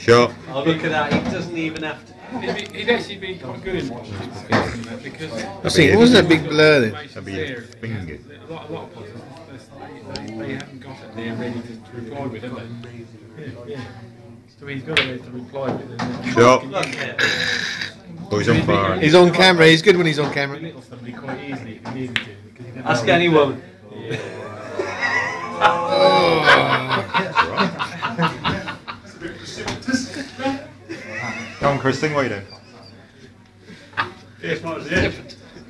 Shot. Oh, look at that, he doesn't even have to. He'd actually be quite good in watching his because I was thinking, wasn't that big blur then? That'd be his finger. a lot of potters, they haven't got it there ready to reply with, have they? Yeah. So he's got it to reply with. Shot. Look at it. Oh, he's on fire. He's on camera. He's good when he's on camera. Little somebody quite easily if he needed to. Ask anyone. Come on, Chris, sing what you doing.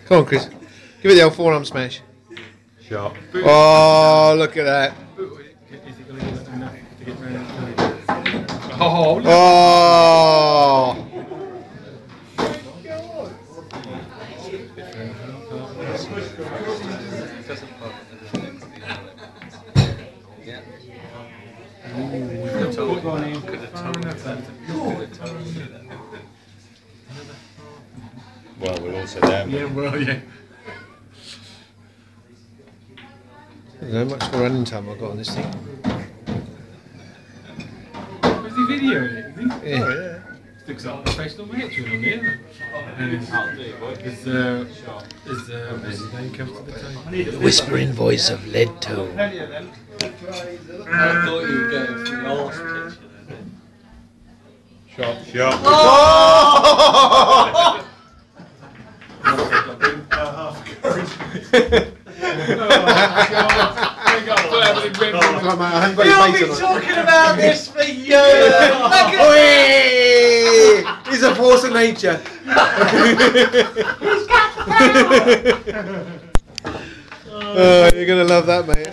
Come on, Chris. Give it the old forearm smash. Shot. Oh, look at that. Oh, look. Oh. Well, we'll all sit down. Yeah, well, yeah. I don't know how much running time I've got on this thing. Was he videoing it? Yeah. Oh, yeah. Looks like a professional match on there. And as his name comes to the table. The whispering voice of Lead Toe. I thought you were getting from the last picture. Shot. Oh! We'll be talking about this for years! Look at He's a force of nature. Oh, you're gonna love that, mate.